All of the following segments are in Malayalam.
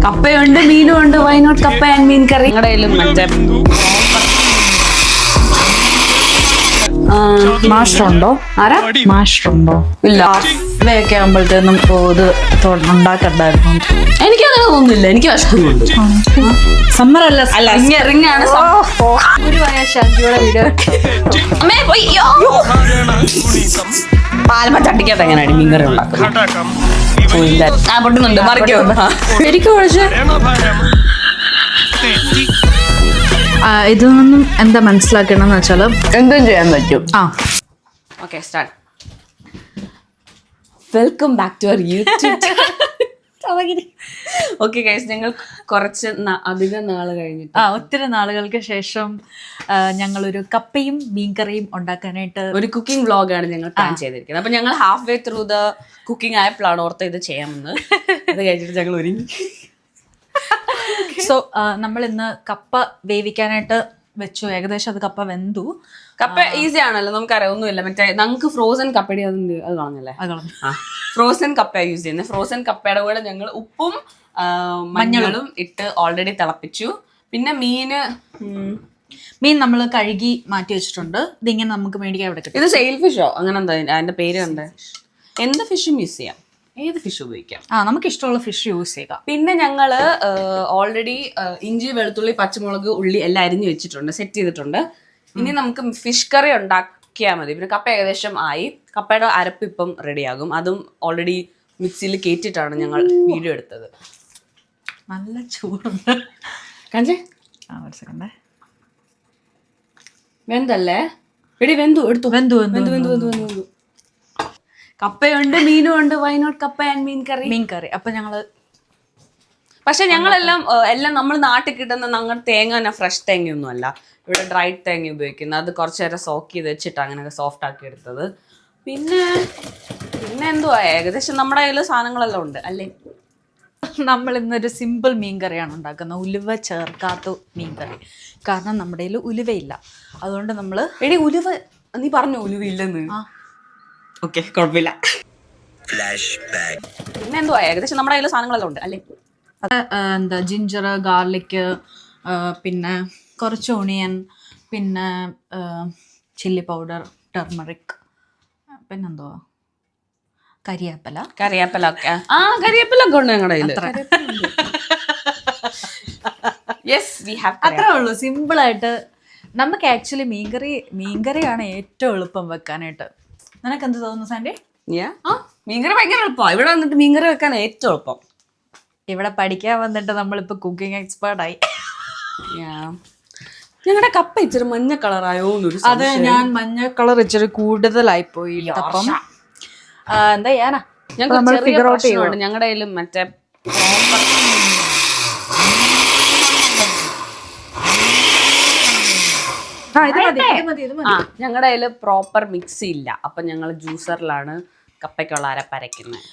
കപ്പയുണ്ട്, മീനും ഉണ്ട്. വൈ നോട്ട് കപ്പ ആൻഡ് മീൻ കറി. ഞങ്ങളുടെ കയ്യിലും മറ്റേ മാസ്റ്ററുണ്ടോ? ആരാ? മാസ്റ്ററുണ്ടോ? ഇല്ല. ഒക്കെ ആകുമ്പോഴത്തേനും ഇത് ഉണ്ടാക്കണ്ടായിരുന്നു. എനിക്ക് അങ്ങനെ തോന്നുന്നില്ല. എനിക്ക് വിഷമമുണ്ട്. സമ്മർ അല്ല, റിംഗ് ആണ്. പാലപ്പ ചട്ടിക്കകത്ത് എങ്ങനെയാണ് മീൻ കറി ഉണ്ടാക്കുന്നത്? പൊട്ടുന്നുണ്ട്. മറിക്കോ? ശരിക്കും പക്ഷേ ഇതിൽ നിന്നും എന്താ മനസ്സിലാക്കണമെന്ന് വെച്ചാല് എന്തും ചെയ്യാൻ പറ്റും. Okay, start. Welcome back to our YouTube. Okay guys, ഞങ്ങൾ കുറച്ച് അധികം നാള് കഴിഞ്ഞിട്ട് ഒത്തിരി നാളുകൾക്ക് ശേഷം ഞങ്ങളൊരു കപ്പയും മീൻകറിയും ഉണ്ടാക്കാനായിട്ട് ഒരു കുക്കിംഗ് വ്ളോഗാണ് ഞങ്ങൾ പ്ലാൻ ചെയ്തിരിക്കുന്നത്. അപ്പൊ ഞങ്ങൾ half way through the cooking ആയപ്പോഴാണ് ഓർത്ത് ഇത് ചെയ്യാമെന്ന്. ഇത് കഴിഞ്ഞിട്ട് ഞങ്ങൾ ഒരുങ്ങി. സോ നമ്മൾ ഇന്ന് കപ്പ വേവിക്കാനായിട്ട് വെച്ചു. ഏകദേശം അത് കപ്പ വെന്തു. കപ്പ ഈസി ആണല്ലോ, നമുക്കറിയാം. ഒന്നുമില്ല, മറ്റേ നമുക്ക് ഫ്രോസൺ കപ്പയുടെ അത് കളഞ്ഞല്ലേ? ഫ്രോസൺ കപ്പ യൂസ് ചെയ്യുന്നത്. ഫ്രോസൺ കപ്പയുടെ കൂടെ ഞങ്ങൾ ഉപ്പും മഞ്ഞളും ഇട്ട് ഓൾറെഡി തിളപ്പിച്ചു. പിന്നെ മീൻ നമ്മൾ കഴുകി മാറ്റി വെച്ചിട്ടുണ്ട്. ഇതിങ്ങനെ നമുക്ക് മേടിക്കാൻ ഇവിടെ കിട്ടും. ഇത് സെയിൽ ഫിഷോ അങ്ങനെ എന്താ അതിന്റെ പേര് കണ്ടേ? എന്ത് ഫിഷും യൂസ് ചെയ്യാം, ഏത് ഫിഷ് ഉപയോഗിക്കാം. നമുക്ക് ഇഷ്ടമുള്ള ഫിഷ് യൂസ് ചെയ്യാം. പിന്നെ ഞങ്ങള് ഓൾറെഡി ഇഞ്ചി, വെളുത്തുള്ളി, പച്ചമുളക്, ഉള്ളി എല്ലാം അരിഞ്ഞു വെച്ചിട്ടുണ്ട്, സെറ്റ് ചെയ്തിട്ടുണ്ട്. ഇനി നമുക്ക് ഫിഷ് കറി ഉണ്ടാക്കിയാൽ മതി. പിന്നെ കപ്പ ഏകദേശം ആയി. കപ്പയുടെ അരപ്പ് ഇപ്പം റെഡിയാകും. അതും ഓൾറെഡി മിക്സിയിൽ കയറ്റിയിട്ടാണ് ഞങ്ങൾ വീഡിയോ എടുത്തത്. നല്ല ചൂടുണ്ട്. കാഞ്ചേ ഒരു സെക്കൻഡ്. വെന്തല്ലേ? എടി വെന്തു, എടുത്തു. വെന്തു. കപ്പയുണ്ട്, മീനും ഉണ്ട്. വൈ നോട്ട് കപ്പ ആൻഡ് മീൻ കറി. അപ്പൊ ഞങ്ങള് പക്ഷെ ഞങ്ങളെല്ലാം നമ്മൾ നാട്ടിൽ കിട്ടുന്ന ഞങ്ങളുടെ തേങ്ങ തന്നെ ഫ്രഷ് തേങ്ങയൊന്നും അല്ല. ഇവിടെ ഡ്രൈഡ് തേങ്ങ ഉപയോഗിക്കുന്നത്. അത് കുറച്ച് നേരം സോക്ക് ചെയ്ത് വെച്ചിട്ട് അങ്ങനെയൊക്കെ സോഫ്റ്റ് ആക്കി എടുത്തത്. പിന്നെ എന്തുവാ, ഏകദേശം നമ്മുടെ കയ്യിൽ സാധനങ്ങളെല്ലാം ഉണ്ട് അല്ലേ? നമ്മൾ ഇന്നൊരു സിമ്പിൾ മീൻകറിയാണ് ഉണ്ടാക്കുന്നത്. ഉലുവ ചേർക്കാത്ത മീൻകറി. കാരണം നമ്മുടെ കയ്യിൽ ഉലുവയില്ല. അതുകൊണ്ട് നമ്മള് ഉലുവ നീ പറഞ്ഞു ഉലുവയില്ലെന്ന്. ഓക്കെ, കുഴപ്പമില്ല. പിന്നെ എന്തുവാ, ഏകദേശം നമ്മുടെ കയ്യിൽ സാധനങ്ങളെല്ലാം ഉണ്ട് അല്ലേ? എന്താ ജിഞ്ചർ, ഗാർലിക്, പിന്നെ കുറച്ച് ഒണിയൻ, പിന്നെ ചില്ലി പൗഡർ, ടെർമറിക്, പിന്നെന്തുവാ കരിവേപ്പില ഒക്കെ ഉണ്ട് ഞങ്ങളുടെ കയ്യിൽ. അത്രേ ഉള്ളൂ. സിമ്പിളായിട്ട് നമുക്ക് ആക്ച്വലി മീൻകറിയാണ് ഏറ്റവും എളുപ്പം വെക്കാനായിട്ട്. നിനക്ക് എന്ത് തോന്നുന്നു സാൻഡി? മീൻകറി ഭയങ്കര എളുപ്പമാണ്. ഇവിടെ വന്നിട്ട് മീൻകറി വെക്കാൻ ഏറ്റവും എളുപ്പം. ഇവിടെ പഠിക്കാൻ വന്നിട്ട് നമ്മളിപ്പോ കുക്കിംഗ് എക്സ്പേർട്ടായി. ഞങ്ങളുടെ കപ്പ ഇച്ചിരി മഞ്ഞ കളറായോ? അത് ഞാൻ മഞ്ഞ കളർ ഇച്ചിരി കൂടുതലായി പോയി. അപ്പം എന്താ ചെയ്യാനാ, ഞങ്ങളുടെ കയ്യിലും മറ്റേ ഞങ്ങളുടെ കയ്യില് പ്രോപ്പർ മിക്സി ഇല്ല. അപ്പൊ ഞങ്ങൾ ജ്യൂസറിലാണ് കപ്പയ്ക്കുള്ള അരപ്പരയ്ക്കുന്നത്.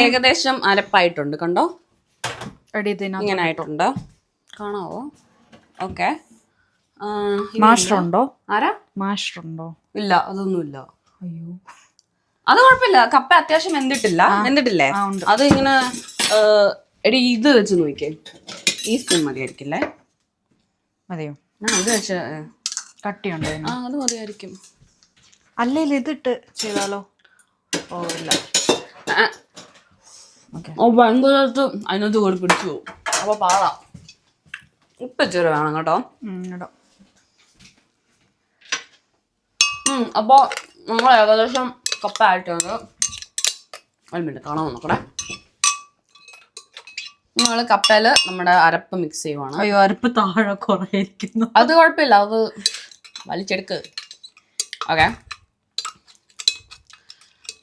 ഏകദേശം അരപ്പായിട്ടുണ്ട്. കണ്ടോ, ഇങ്ങനെ ആയിട്ടുണ്ട്. കാണാവോ? ഓക്കെ. മാസ്റ്ററുണ്ടോ? ആരാ? മാസ്റ്ററുണ്ടോ? ഇല്ല, അതൊന്നുമില്ല. അയ്യോ, അത് കുഴപ്പമില്ല. കപ്പ അത്യാവശ്യം വെന്തിട്ടില്ലേ? അത് ഇങ്ങനെ ഇത് വെച്ച് നോക്കിയേ. ഈ സ്പൂൺ മതിയായിരിക്കില്ലേ? മതിയോ? ഇത് വെച്ച് കട്ടിയുണ്ടോ? അത് മതിയായിരിക്കും. അല്ലെങ്കിൽ ഇതിട്ട് ചെയ്താലോ? ഇല്ല. അതിനകത്ത് കൂടി പിടിച്ചു പോകും. അപ്പൊ പാടാ. ഉപ്പ് ഇച്ചിരി വേണം കേട്ടോ. അപ്പൊ നമ്മൾ ഏകദേശം കപ്പ ആയിട്ടുണ്ട്. ഒരു മിനിറ്റ് കാണാൻ നോക്കട്ടെ. നമ്മൾ കപ്പയില് നമ്മുടെ അരപ്പ് മിക്സ് ചെയ്യുവാണ്. അയ്യോ, അരപ്പ് താഴെ കുറയിരിക്കുന്നു. അത് കുഴപ്പമില്ല, അത് വലിച്ചെടുക്ക്. ഓക്കെ,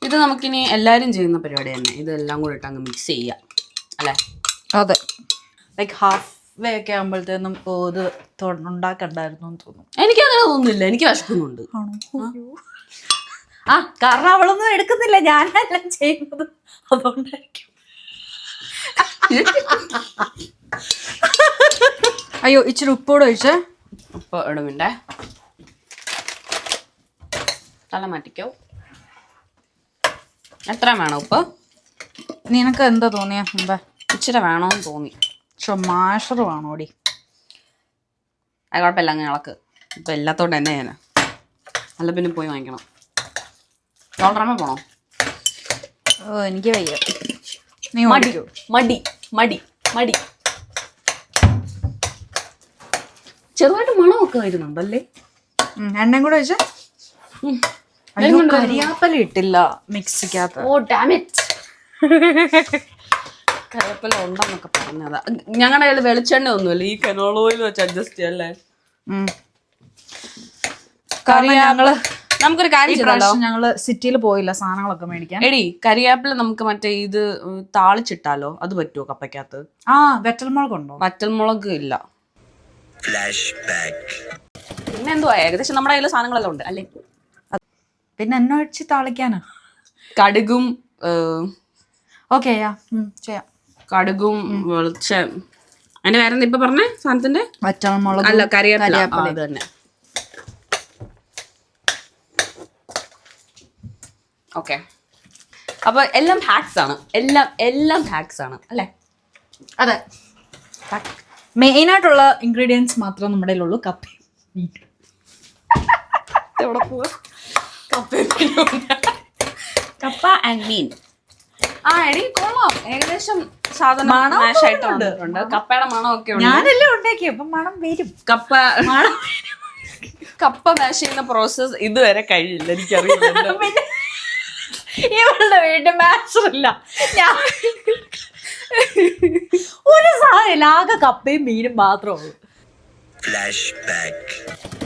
ഇത് നമുക്കിനി എല്ലാവരും ചെയ്യുന്ന പരിപാടി തന്നെ. ഇതെല്ലാം കൂടി ഇട്ട് അങ്ങ് മിക്സ് ചെയ്യാം അല്ലേ? അതെ, ലൈക്ക് ഹാഫ് വേ ഒക്കെ ആകുമ്പോഴത്തേനും ഇത് ഉണ്ടാക്കണ്ടായിരുന്നു എന്ന് തോന്നുന്നു. എനിക്കങ്ങനെ തോന്നുന്നില്ല, എനിക്ക് വിശക്കുന്നുണ്ട്. കാരണം അവളൊന്നും എടുക്കുന്നില്ല, ഞാനെല്ലാം ചെയ്യുന്നത്. അതുകൊണ്ടായിരിക്കും. അയ്യോ, ഇച്ചിരി ഉപ്പോടെ ഒഴിച്ചേ. ഉപ്പ് ഇടുമിണ്ടേ. തല മാറ്റിക്കോ. എത്ര വേണം ഉപ്പ്? നിനക്ക് എന്താ തോന്നിയ മുമ്പേ? ഇച്ചിരി വേണമെന്ന് തോന്നി. പക്ഷെ മാഷർ വേണോടി. അത് കുഴപ്പമില്ല, അങ്ങനെ ഇളക്ക്. ഇപ്പം എല്ലാത്തോണ്ട് തന്നെ ഞാൻ അല്ല പിന്നെ പോയി വാങ്ങിക്കണം. ഡോളറമ്മ പോണോ? ഓ എനിക്ക് വയ്യ. നീ മടി മടി മടി മടി. ചെറുതായിട്ട് മണമൊക്കെ വരുന്നുണ്ടല്ലേ? എണ്ണയും കൂടെ വെച്ച കരിയാപ്പല ഇട്ടില്ല മിക്സിക്കകത്ത്. ഓ ഡാമിറ്റ്. കരിയാപ്പല ഉണ്ടെന്നൊക്കെ പറഞ്ഞതാ. ഞങ്ങളുടെ കയ്യിൽ വെളിച്ചെണ്ണ ഒന്നുമില്ല, ഈ കനോൾ ഓയിൽ വെച്ച് അഡ്ജസ്റ്റ് ചെയ്യല്ലേ. നമുക്കൊരു കാര്യം ചെയ്താലോ? ഞങ്ങള് സിറ്റിയിൽ പോയില്ല സാധനങ്ങളൊക്കെ മേടിക്കാൻ. എടി കരിയാപ്പില നമുക്ക് മറ്റേ ഇത് താളിച്ചിട്ടാലോ? അത് പറ്റുമോ കപ്പയ്ക്കകത്ത്? വെറ്റൽമുളക് ഉണ്ടോ? വറ്റൽമുളക് ഇല്ല. പിന്നെ എന്തുവാ, ഏകദേശം നമ്മുടെ കയ്യിൽ സാധനങ്ങളെല്ലാം ഉണ്ട് അല്ലേ? പിന്നെ എന്നെ വെച്ച് താളിക്കാനാ? കടുകും ഓക്കെ ചെയ്യാം. കടുകും വെളിച്ച അതിന്റെ വേറെ ഇപ്പൊ പറഞ്ഞ സാധനത്തിന്റെ വറ്റൽമുളക് അല്ല കരിയാപ്പില അത് തന്നെ. ഓക്കെ, അപ്പൊ എല്ലാം ഹാക്സ് ആണ്, എല്ലാം ഹാക്സ് ആണ് അല്ലേ? അതെ, മെയിൻ ആയിട്ടുള്ള ഇൻഗ്രീഡിയൻസ് മാത്രം നമ്മുടെ ഉള്ളൂ. കപ്പയും മീനും. എവിടെ പോവാ? കപ്പ ആൻഡ് മീൻ. എടി കൊള്ളാം, ഏകദേശം സാധനം മാഷായിട്ട് വന്നിട്ടുണ്ട്. കപ്പയുടെ മണമൊക്കെ ഉണ്ട്. ഞാനല്ലേ ഉണ്ടാക്കി, അപ്പൊ മണം വരും. കപ്പ മാഷ് ചെയ്യുന്ന പ്രോസസ് ഇതുവരെ കഴിയില്ല, എനിക്കറിയില്ല. ഇവളുടെ വീട്ടിൽ മാഷറില്ല. ഒരു സാധനം ആകെ കപ്പയും മീനും മാത്രമേ ഉള്ളൂ.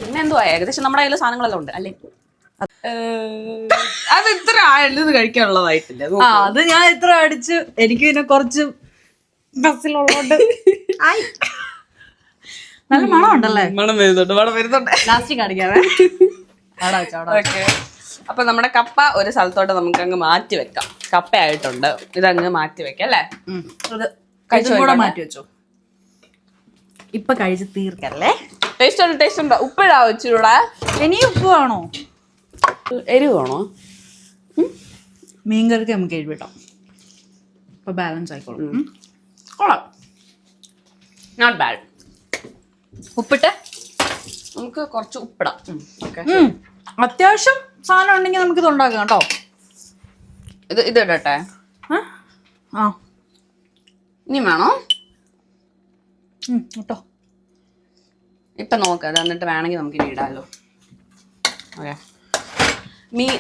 പിന്നെ എന്തുവാ, ഏകദേശം നമ്മുടെ കയ്യിൽ സാധനങ്ങളെല്ലാം ഉണ്ട് അല്ലേ? അത് ഇത്ര ആയത് കഴിക്കാനുള്ളതായിട്ടില്ല. അത് ഞാൻ ഇത്ര അടിച്ച് എനിക്ക് പിന്നെ കുറച്ച് ബസ്സിലുള്ളോണ്ട് നല്ല മണം ഉണ്ടല്ലേ? മണം വരുന്നുണ്ട്. ലാസ്റ്റ് കാണിക്കാവേ. ഓക്കെ, അപ്പൊ നമ്മുടെ കപ്പ ഒരു സ്ഥലത്തോട്ട് നമുക്ക് അങ്ങ് മാറ്റി വെക്കാം. കപ്പ ആയിട്ടുണ്ട്, ഇതങ്ങ് മാറ്റി വെക്കാം അല്ലേ? മാറ്റി വെച്ചോ. ഇപ്പൊ കഴിച്ച് തീർക്കല്ലേ. ടേസ്റ്റ് ഉണ്ടോ? ഉപ്പിടാ വെച്ചൂടെ? ഇനി ഉപ്പ് വേണോ? എരിവ് വേണോ? മീൻകറിക്ക് നമുക്ക് എരിവ് ഇടാം. ഇപ്പൊ ബാലൻസ് ആയിക്കോളും. കൊള്ളാം, നോട്ട് ബാഡ്. ഉപ്പിട്ട് നമുക്ക് കുറച്ച് ഉപ്പിടാം. അത്യാവശ്യം സാധനം ഉണ്ടെങ്കിൽ നമുക്ക് ഇത് ഉണ്ടാക്കാം കേട്ടോ. ഇത് ഇടട്ടെ? ഇനി വേണോ? കേട്ടോ, ഇപ്പൊ നോക്കാം, എന്നിട്ട് വേണമെങ്കിൽ നമുക്ക് ഇനി ഇടാമല്ലോ. ഓക്കെ,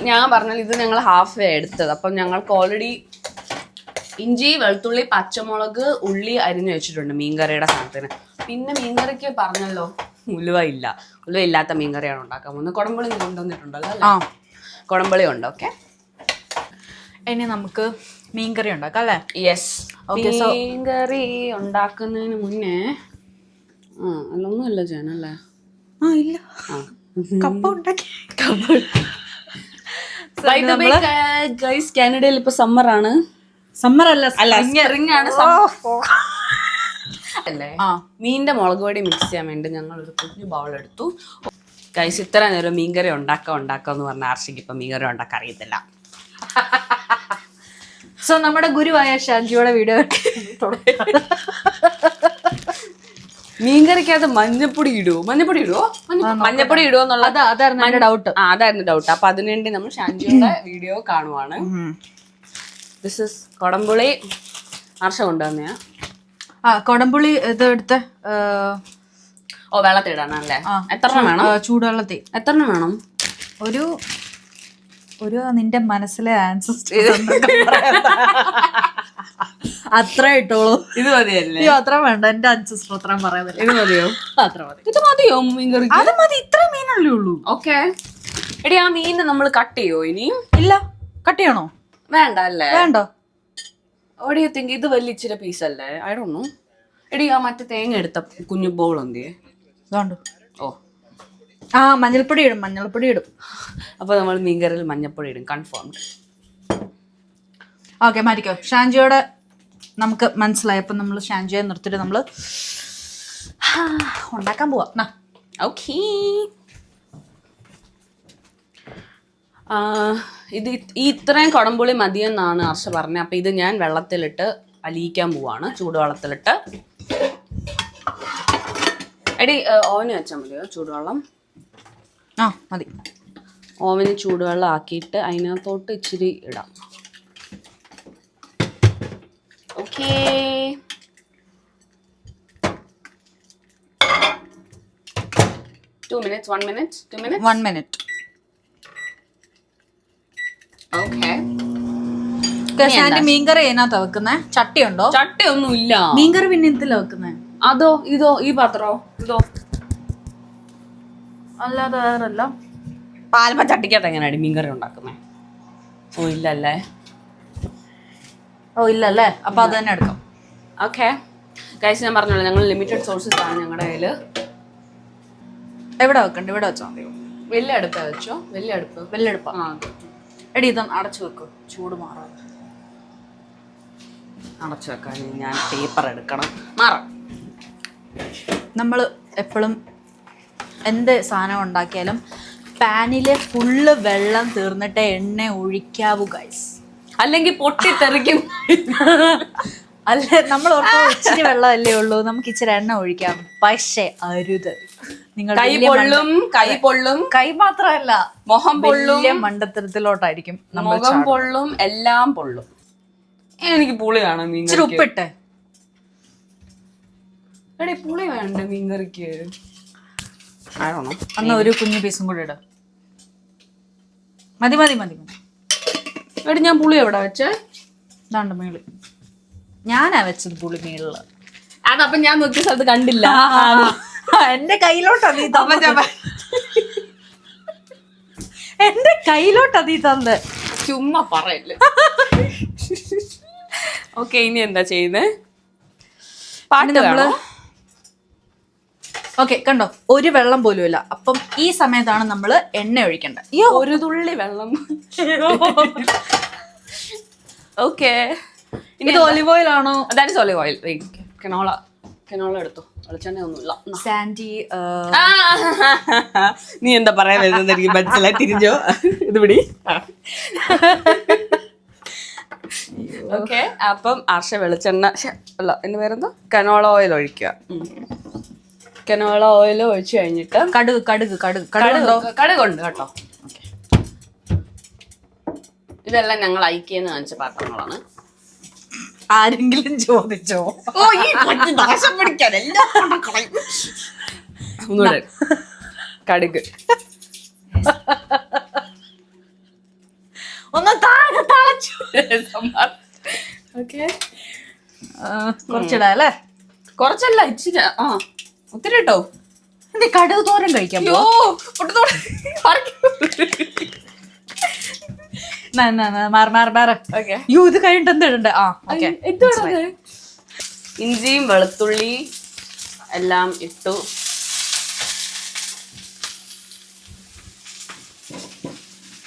ഞാൻ പറഞ്ഞാൽ ഇത് ഞങ്ങൾ ഹാഫ് വേ എടുത്തത്. അപ്പം ഞങ്ങൾക്ക് ഓൾറെഡി ഇഞ്ചി, വെളുത്തുള്ളി, പച്ചമുളക്, ഉള്ളി അരിഞ്ഞു വെച്ചിട്ടുണ്ട് മീൻകറിയുടെ സാധനത്തിന്. പിന്നെ മീൻകറിക്ക് പറഞ്ഞല്ലോ ഉലുവ ഇല്ലാത്ത മീൻകറിയാണ് ഉണ്ടാക്കാൻ പോകുന്നത്. കുടംപുളി കൊണ്ടുവന്നിട്ടുണ്ടല്ലോ അല്ലേ? കുടംപുളി ഉണ്ട്. ഓക്കെ, ഇനി നമുക്ക് മീൻകറി ഉണ്ടാക്കാം അല്ലേ? യെസ്. മീൻകറി ഉണ്ടാക്കുന്നതിന് മുന്നേ അല്ലൊന്നുമല്ല ചെയ്യാനല്ലേ? ഇല്ല, കപ്പ ഉണ്ടാക്കി. കാനഡയിൽ ഇപ്പൊ സമ്മർ ആണ്. സമ്മർ അല്ല, സ്പ്രിംഗ് ആണ് അല്ലേ? മീനിന്റെ മുളക് പൊടി മിക്സ് ചെയ്യാൻ വേണ്ടി ഞങ്ങൾ ഒരു കുഞ്ഞു ബൗൾ എടുത്തു. ഗൈസ്, ഇത്ര നേരം മീൻകറി ഉണ്ടാക്കാന്ന് പറഞ്ഞ ആർഷിക്ക് ഇപ്പൊ മീൻകറി ഉണ്ടാക്കാൻ അറിയത്തില്ല. സോ നമ്മുടെ ഗുരുവായ ഷാൻജിയുടെ വീഡിയോ മീൻകറിക്കകത്ത് മഞ്ഞപ്പൊടി ഇടുവോ എന്നുള്ളത് അതായിരുന്നു ഡൗട്ട്. അപ്പൊ അതിനുവേണ്ടി നമ്മൾ ഷാൻജിയുടെ വീഡിയോ കാണുവാണ്. ദിസ് ഇസ് കൊടംപുളി. ആർഷ കൊണ്ടുവന്നെയാ? കൊടംപുളി ഇത് എടുത്ത് വെള്ളത്തിടാനല്ലേ? എത്ര വേണം? ചൂടുവെള്ളത്തിൽ എത്ര വേണം? ഒരു നിന്റെ മനസ്സിലെ ആൻസർ അത്ര ഇട്ടോളൂ. ഇത് മതിയല്ലേ? അത്ര വേണ്ട, എന്റെ അൻസസ്റ്റർ അത്രയും പറയാൻ. ഇത് മതിയോ? അത്ര മതി. ഇത് മതിയോ മീൻകറി? അത് മതി, ഇത്ര മീനല്ലേ ഉള്ളൂ. ഓക്കെ, എടി ആ മീൻ നമ്മൾ കട്ട് ചെയ്യോ ഇനിയും? ഇല്ല, കട്ട് ചെയ്യണോ? വേണ്ട അല്ലേ? വേണ്ട. ഓടി തിങ്ക് ഇത് വലിയ ഇച്ചിരി പീസല്ലേ? I don't know. എടി ആ മറ്റേ തേങ്ങ എടുത്ത കുഞ്ഞു ബോൾ എന്തിയേ? ഓ മഞ്ഞൾപ്പൊടി ഇടും. അപ്പൊ നമ്മൾ മീൻകറിയിൽ മഞ്ഞൾപ്പൊടി ഇടും, കൺഫേംഡ്. ഓക്കെ, മാറ്റിക്കോ. ഷാൻജിയോടെ നമുക്ക് മനസ്സിലായി. അപ്പം നമ്മൾ ഷാൻജിയെ നിർത്തിയിട്ട് നമ്മൾ ഉണ്ടാക്കാൻ പോവാം. ഓക്കേ, ഇത് ഇത്രയും കുടംപുളി മതിയെന്നാണ് ഹർഷ പറഞ്ഞത്. അപ്പം ഇത് ഞാൻ വെള്ളത്തിലിട്ട് അലിയിക്കാൻ പോവാണ്, ചൂടുവെള്ളത്തിലിട്ട്. എടി ഓവന് വെച്ചാൽ മതിയോ ചൂടുവെള്ളം? ആ മതി. ഓവന് ചൂടുവെള്ളം ആക്കിയിട്ട് അതിനകത്തോട്ട് ഇച്ചിരി ഇടാം. Okay, 2 minutes, 1 minute, 2 minutes? 1 minute. Okay. Aunty മീൻകറി അതിനകത്താ വെക്കുന്നേ? ചട്ടിയുണ്ടോ? ചട്ടിയൊന്നും ഇല്ല. മീൻകറി പിന്നെ എന്തിലാ വെക്കുന്നേ? അതോ ഇതോ ഈ പാത്രോ ഇതോ? അല്ലാതെ വേറല്ല. പാലപ്പ ചട്ടിക്കകത്ത് എങ്ങനെയാണ് മീൻകറി ഉണ്ടാക്കുന്നത്? ഓ ഇല്ലല്ലേ. ഓ ഇല്ലല്ലേ, അപ്പൊ അത് തന്നെ എടുക്കാം. ഓക്കെ ഗൈസ്, ഞാൻ പറഞ്ഞോളൂ, ഞങ്ങൾ ലിമിറ്റഡ് സോഴ്സസ് ആണ് ഞങ്ങളുടെ കയ്യിൽ. എവിടെ വെക്കണ്ട? ഇവിടെ വെച്ചാൽ മതിയോ? വലിയ അടുപ്പ് വെച്ചോ. വലിയ അടുപ്പ്. ആ എടി ഇതൊന്ന് അടച്ചു വെക്കോ, ചൂട് മാറാം. അടച്ചു വെക്കാൻ ഞാൻ പേപ്പർ എടുക്കണം. മാറാം. നമ്മൾ എപ്പോഴും എന്ത് സാധനം ഉണ്ടാക്കിയാലും പാനിലെ ഫുള്ള് വെള്ളം തീർന്നിട്ട് എണ്ണ ഒഴിക്കാവൂ ഗൈസ്, അല്ലെങ്കിൽ പൊട്ടിത്തെറിക്കും. അല്ല, നമ്മൾ ഇച്ചിരി വെള്ളമല്ലേ ഉള്ളൂ, നമുക്ക് ഇച്ചിരി എണ്ണ ഒഴിക്കാം. പക്ഷേ അരുത്. നിങ്ങൾ കൈ പൊള്ളും. കൈ മാത്രമല്ല, മുഖം പൊള്ളും. മണ്ടത്തരത്തിലോട്ടായിരിക്കും. മുഖം പൊള്ളും, എല്ലാം പൊള്ളും. എനിക്ക് പുളിയാണ് മീൻ. ഇച്ചിരി ഉപ്പിട്ടെ. എടേ പുളി വേണ്ട മീൻകറിക്ക്. അന്ന് ഒരു കുഞ്ഞു പീസും കൂടെ ഇട. മതി മതി മതി മതി. എടി ഞാൻ പുളി എവിടെ വെച്ചേ? ഇതാണ്ട് മേളി. ഞാനാ വെച്ചത് പുളി മേളില്. അതപ്പം ഞാൻ നോക്കിയ സ്ഥലത്ത് കണ്ടില്ല. എന്റെ കയ്യിലോട്ടാ നീ എന്റെ കയ്യിലോട്ടാ നീ തന്നത്. ചുമ്മാ പറയല്ലേ. ഓക്കെ, ഇനി എന്താ ചെയ്യുന്നേ? പാട്ട് നമ്മള് ഓക്കെ കണ്ടോ, ഒരു വെള്ളം പോലും ഇല്ല. അപ്പം ഈ സമയത്താണ് നമ്മൾ എണ്ണ ഒഴിക്കേണ്ടത്. ഒരു തുള്ളി വെള്ളം. ഓക്കെ, ഇത് ഒലിവ് ഓയിൽ ആണോ? That olive oil. കെനോള എടുത്തു. വെളിച്ചെണ്ണ ഒന്നുമില്ല. സാൻഡി, നീ എന്താ പറയാൻ വരുന്നത് എനിക്ക് മനസ്സിലായി. തിരിഞ്ഞോ ഇത് പിടി. ഓക്കെ, അപ്പം ഹർഷ വെളിച്ചെണ്ണ അല്ല എന്റെ പേരെന്തോ കനോള ഓയിൽ ഒഴിക്കുക. കനോള ഓയിൽ ഒഴിച്ചു കഴിഞ്ഞിട്ട് കടുകുണ്ട് കേട്ടോ. ഇതെല്ലാം ഞങ്ങൾ ഐക്യെന്ന് കാണിച്ച പാത്രങ്ങളാണ്. ആരെങ്കിലും ചോദിച്ചോ? കടുക് ഒന്ന് കുറച്ചിടാ അല്ലേ? കുറച്ചല്ല, ഇച്ചിരി. ആ ഒത്തിരി കേട്ടോ. കടുക് തോരൻ കഴിക്കാം. ഇത് കഴിഞ്ഞിട്ട് എന്താ ഇടണ്ടേ? ഇഞ്ചിയും വെളുത്തുള്ളി എല്ലാം ഇട്ടു.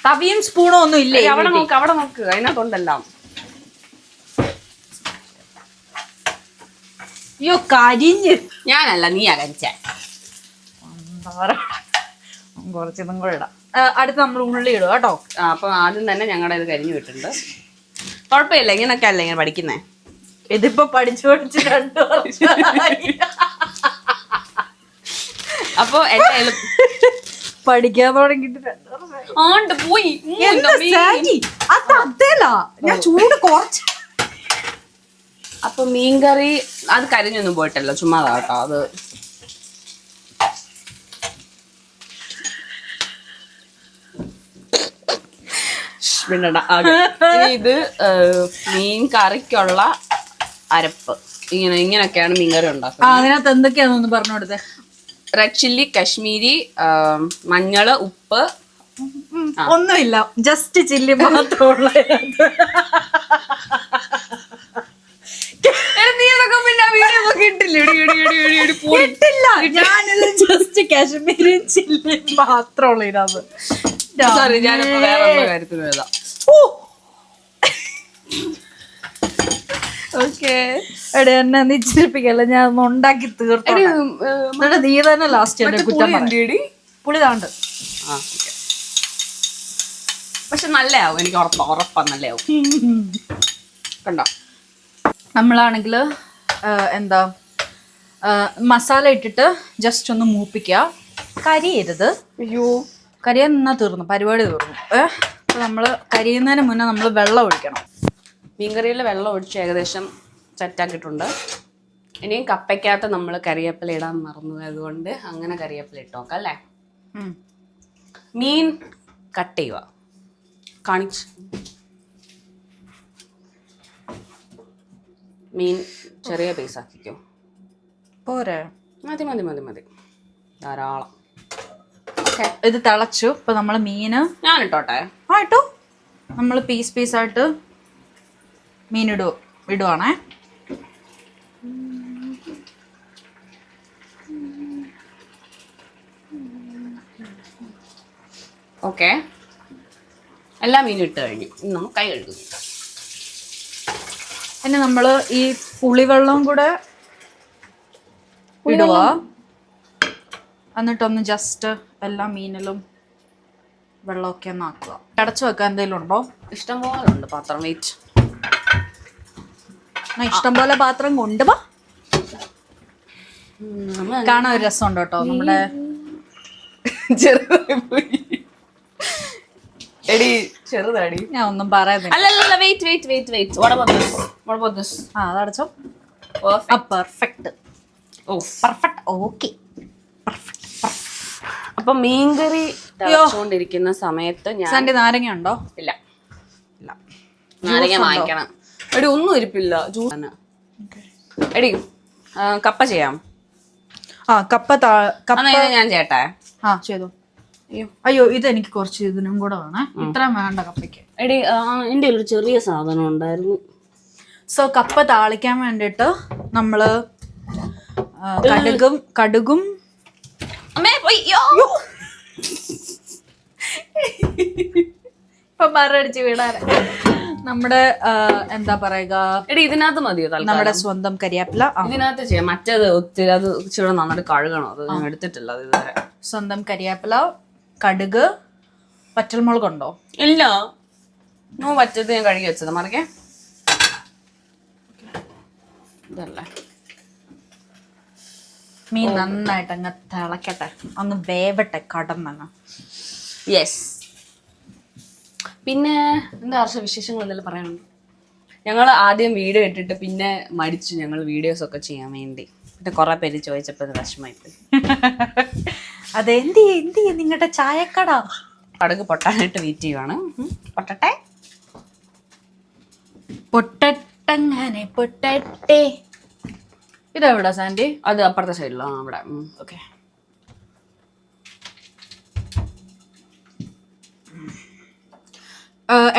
തവിയും സ്പൂണോ ഒന്നും ഇല്ലേ? അവിടെ നോക്ക് അതിനകത്തുണ്ടെല്ലാം. അയ്യോ കരിഞ്ഞ്. ഞാനല്ല, നീ അരച്ച. കുറച്ചിതും കൂടെ ഇടാം. അടുത്ത് നമ്മൾ ഉള്ളി ഇടും കേട്ടോ. അപ്പൊ ആദ്യം തന്നെ ഞങ്ങളുടെ ഇത് കരിഞ്ഞു വിട്ടിട്ടുണ്ട്. കുഴപ്പമില്ല, ഇങ്ങനൊക്കെ അല്ല ഇങ്ങനെ പഠിക്കുന്നേ. ഇതിപ്പോ പഠിച്ചു 2 വർഷമായി. അപ്പൊ എല്ലാം പഠിക്കാൻ തുടങ്ങിട്ട് 2 വർഷമായി. പോയി. ഞാൻ ചൂട് കുറച്ച്. അപ്പൊ മീൻകറി അത് കരിഞ്ഞൊന്നും പോയിട്ടല്ലോ, ചുമ്മാ കേട്ടോ. അത് ഇത് മീൻ കറിക്കുള്ള അരപ്പ്. ഇങ്ങനൊക്കെയാണ് മീൻകറി ഉണ്ടാക്കുന്നത്. അതിനകത്ത് എന്തൊക്കെയാണെന്ന് പറഞ്ഞു കൊടുത്തേ. റെഡ് ചില്ലി, കശ്മീരി, മഞ്ഞള്, ഉപ്പ്, ഒന്നുമില്ല, ജസ്റ്റ് ചില്ലി മാത്രമുള്ള. ഞാനിത് ജസ്റ്റ് കാശ്മീരി ചില്ലി മാത്രമുള്ള ഇതിനകത്ത്. സോറി, ഞാനിപ്പോ വേറെ കാര്യത്തിന് പോയതാ. ഓക്കെ എടേ, എന്നെ നീ ചിരിപ്പിക്കല്ല, ഞാൻ ഒന്ന് ഉണ്ടാക്കി തീർത്തു. നീ തന്നെ ലാസ്റ്റ് കുറ്റം. പുളി താണ്ട്. പക്ഷെ നല്ലയാവും, എനിക്ക് ഉറപ്പാ നല്ലയാവും. കണ്ടോ? നമ്മളാണെങ്കിൽ എന്താ മസാല ഇട്ടിട്ട് ജസ്റ്റ് ഒന്ന് മൂപ്പിക്കുക. കരിയരുത്. അയ്യോ, കരിയാൻ നിന്നാൽ തീർന്നു, പരിപാടി തീർന്നു. അപ്പോൾ നമ്മൾ കരിയുന്നതിന് മുന്നേ നമ്മൾ വെള്ളം ഒഴിക്കണം. മീൻകറിയിൽ വെള്ളം ഒഴിച്ച് ഏകദേശം സെറ്റാക്കിയിട്ടുണ്ട്. ഇനിയും കപ്പയ്ക്കകത്ത് നമ്മൾ കറിവേപ്പില ഇടാൻ മറന്നു, അതുകൊണ്ട് അങ്ങനെ കറിവേപ്പില ഇട്ട് നോക്കാം അല്ലേ. മീൻ കട്ട് ചെയ്യുക, കാണിച്ച്. മീൻ ചെറിയ പീസാക്കിക്കോ. പോരെ? മതി മതി മതി മതി, ധാരാളം. ഓക്കെ, ഇത് തിളച്ചു. ഇപ്പൊ നമ്മൾ മീന് ഞാൻ ഇട്ടോട്ടെ? ഇട്ടു. നമ്മൾ പീസായിട്ട് മീൻ ഇടുവാണേ. ഓക്കെ, എല്ലാ മീനും ഇട്ട് കഴിഞ്ഞു. ഇനി നമ്മൾ കൈ കഴുകുന്നു. പിന്നെ നമ്മൾ ഈ പുളിവെള്ളം കൂടെ ഇടുക. എന്നിട്ടൊന്ന് ജസ്റ്റ് എല്ലാ മീനിലും വെള്ളമൊക്കെ ഒന്ന് ആക്കുക. അടച്ചു വെക്കാൻ എന്തെങ്കിലും ഉണ്ടോ? ഇഷ്ടംപോലെ ഉണ്ട് പാത്രം. വെയിറ്റ്, ഇഷ്ടംപോലെ പാത്രം കൊണ്ടുപോ. കാണാൻ ഒരു രസമുണ്ട് കേട്ടോ. നമ്മുടെ ചെറുതാടി, ഞാൻ ഒന്നും പറയുന്നില്ല. അല്ലല്ല, wait wait wait wait. What about this? അതടച്ചോ. പെർഫെക്റ്റ്. ഓ, പെർഫെക്റ്റ്. ഓക്കെ. അപ്പൊ മീൻകറി തിളച്ചുകൊണ്ടിരിക്കുന്ന സമയത്ത് ഞാൻ സാൻഡി നാരങ്ങ ഉണ്ടോ? ഇല്ല, നാരങ്ങ വാങ്ങിക്കണം. എടി ഒന്നും ഇരിപ്പില്ല, ജ്യൂസ്. എടി കപ്പ ചെയ്യാം. കപ്പ ഞാൻ ചേട്ടാ ചെയ്തു. അയ്യോ, ഇത് എനിക്ക് കുറച്ച് ഇതിനും കൂടെ വേണേ. ഇത്രയും വേണ്ട കപ്പയ്ക്ക്. എടി എൻ്റെ ഒരു ചെറിയ സാധനം ഉണ്ടായിരുന്നു. സോ കപ്പ താളിക്കാൻ വേണ്ടിയിട്ട് നമ്മള് കടുകും ഇപ്പൊ മറടിച്ച് വീടാറ്. നമ്മുടെ എന്താ പറയുക, എടി ഇതിനകത്ത് മതിയോ? നമ്മുടെ സ്വന്തം കരിയാപ്പില ഇതിനകത്ത് ചെയ്യാം. മറ്റേത് ഒത്തിരി, അത് ഇച്ചിരി നന്നായിട്ട് കഴുകണം. അത് ഞാൻ എടുത്തിട്ടില്ല അത് ഇതുവരെ. സ്വന്തം കരിയാപ്പില, കടുക്, പച്ചമുളകുണ്ടോ? ഇല്ല, പറ്റത് ഞാൻ കഴുകി വെച്ചത്. മറിക്കേ, ഇതല്ലേ. മീൻ നന്നായിട്ട് അങ്ങ് തിളക്കട്ടെ, അങ്ങ് വേവട്ടെ കടന്നങ്ങ്. യെസ്. പിന്നെ എന്താ വിശേഷങ്ങൾ എന്തെങ്കിലും പറയാനുണ്ട്? ഞങ്ങൾ ആദ്യം വീഡിയോ ഇട്ടിട്ട് പിന്നെ മടിച്ചു ഞങ്ങൾ വീഡിയോസ് ഒക്കെ ചെയ്യാൻ വേണ്ടി. പിന്നെ കുറെ പേര് ചോദിച്ചപ്പോൾ അത് വിഷമായിപ്പോയി. അതെ, എന്ത് നിങ്ങളുടെ ചായക്കട? കടുക് പൊട്ടാനായിട്ട് വെയിറ്റ് ചെയ്യുവാണ്. പൊട്ടട്ടെ, പൊട്ടട്ടങ്ങനെ പൊട്ടട്ടെ. ഇതെവിടാ സാൻഡി? അത് അപ്പുറത്തെ സൈഡിലോ? അവിടെ. ഓക്കെ.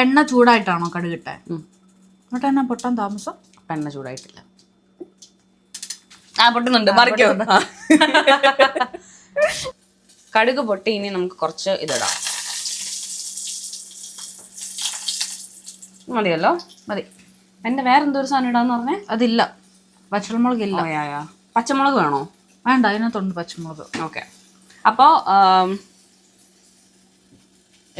എണ്ണ ചൂടായിട്ടാണോ കടുകിട്ടെ? എന്നിട്ട് എണ്ണ പൊട്ടാൻ താമസം? എണ്ണ ചൂടായിട്ടില്ല. പൊട്ടുന്നുണ്ട്, മറിക്കോ. കടുക് പൊട്ടി. ഇനി നമുക്ക് കുറച്ച് ഇതിടാം. മതിയല്ലോ? മതി. എന്റെ വേറെന്തോ ഒരു സാധനം ഇടാന്ന് പറഞ്ഞേ? അതില്ല, പച്ചമുളക് ഇല്ല. പച്ചമുളക് വേണോ? വേണ്ട, അതിനകത്തുണ്ട് പച്ചമുളക്. ഓക്കെ, അപ്പോ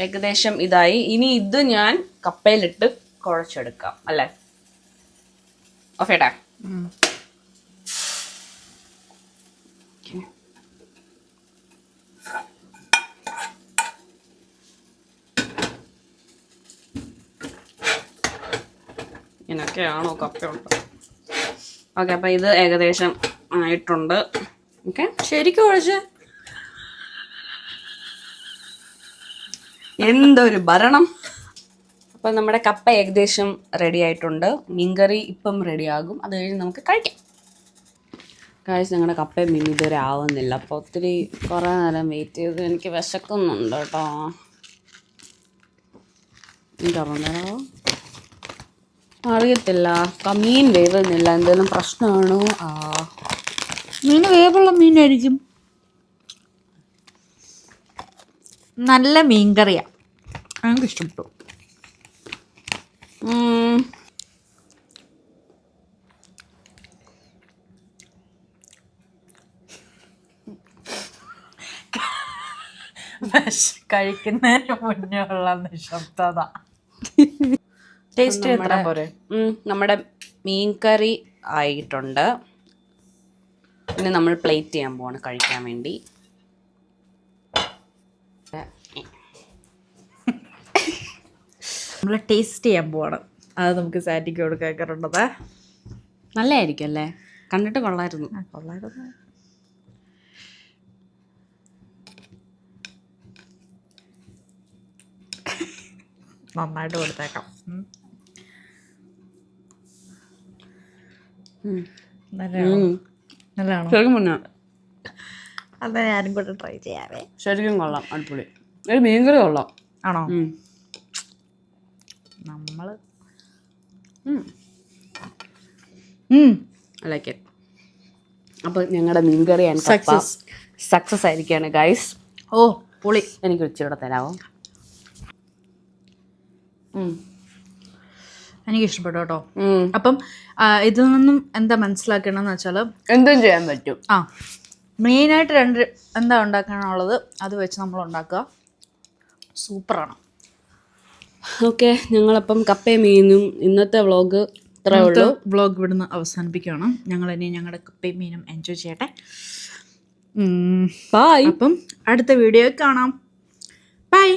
ഏകദേശം ഇതായി. ഇനി ഇത് ഞാൻ കപ്പയിലിട്ട് കുഴച്ചെടുക്കാം അല്ലേ? ഓക്കേട്ടാ. ഇങ്ങനൊക്കെയാണോ കപ്പയുണ്ട്? ഓക്കെ, അപ്പൊ ഇത് ഏകദേശം ആയിട്ടുണ്ട്. ഓക്കെ, ശരിക്കും കുഴച്ച്. എന്തൊരു ഭരണം. അപ്പൊ നമ്മുടെ കപ്പ ഏകദേശം റെഡി ആയിട്ടുണ്ട്. മീൻകറി ഇപ്പം റെഡിയാകും, അത് കഴിഞ്ഞ് നമുക്ക് കഴിക്കാം. കാഴ്ച ഞങ്ങളുടെ കപ്പയും മീൻ ഇതുവരെ ആവുന്നില്ല. അപ്പോൾ ഒത്തിരി കുറേ നേരം വെയിറ്റ് ചെയ്ത് എനിക്ക് വിശക്കുന്നുണ്ട് കേട്ടോ. എന്താണോ അറിയത്തില്ല, മീൻ വേവുന്നില്ല. എന്തെങ്കിലും പ്രശ്നമാണോ? മീൻ വേവുള്ള മീനായിരിക്കും. നല്ല മീൻകറിയാ, എനിക്ക് ഇഷ്ടപ്പെട്ടു. കഴിക്കുന്നതിന് മുന്നേ ഉള്ള നിശബ്ദത. ടേസ്റ്റ് എത്ര പോരെ? നമ്മുടെ മീൻ കറി ആയിട്ടുണ്ട്. പിന്നെ നമ്മൾ പ്ലേറ്റ് ചെയ്യാൻ പോവാണ് കഴിക്കാൻ വേണ്ടി. നമ്മൾ ടേസ്റ്റ് ചെയ്യാൻ പോവാണ്. അത് നമുക്ക് സാറ്റിക്ക് കൊടുക്കാറുണ്ടത്. നല്ലതായിരിക്കും അല്ലേ? കണ്ടിട്ട് കൊള്ളായിരുന്നു. കൊള്ളായിരുന്നു. നന്നായിട്ട് കൊടുത്തേക്കാം. നല്ലതാണോ? ശരിക്കും മുന്നേ അതാ ഞാനും കൂടെ ട്രൈ ചെയ്യാവേ. ശരിക്കും കൊള്ളാം. അടിപൊളി. ഒരു മീൻകറി കൊള്ളാം. ആണോ? നമ്മള് ലൈക്ക് ഇറ്റ്. അപ്പോൾ ഞങ്ങളുടെ മീൻകറി സക്സസ് ആയിരിക്കുകയാണ് ഗൈസ്. ഓ പൊളി. എനിക്ക് ഇച്ചിരി തരാമോ? എനിക്ക് ഇഷ്ടപ്പെട്ടു കേട്ടോ. അപ്പം ഇതിൽ നിന്നും എന്താ മനസ്സിലാക്കണമെന്ന് വെച്ചാൽ എന്തും ചെയ്യാൻ പറ്റും. മെയിനായിട്ട് എന്താ ഉണ്ടാക്കാനുള്ളത് അത് വെച്ച് നമ്മൾ ഉണ്ടാക്കുക. സൂപ്പറാണ്. ഓക്കെ, ഞങ്ങളപ്പം കപ്പയും മീനും ഇന്നത്തെ വ്ളോഗ് ഇത്രേ ഉള്ളൂ. വ്ളോഗ് ഇവിടുന്ന് അവസാനിപ്പിക്കുകയാണ്. ഞങ്ങൾ ഇനി ഞങ്ങളുടെ കപ്പയും മീനും എൻജോയ് ചെയ്യട്ടെ. ബൈ. അപ്പം അടുത്ത വീഡിയോ കാണാം. ബൈ.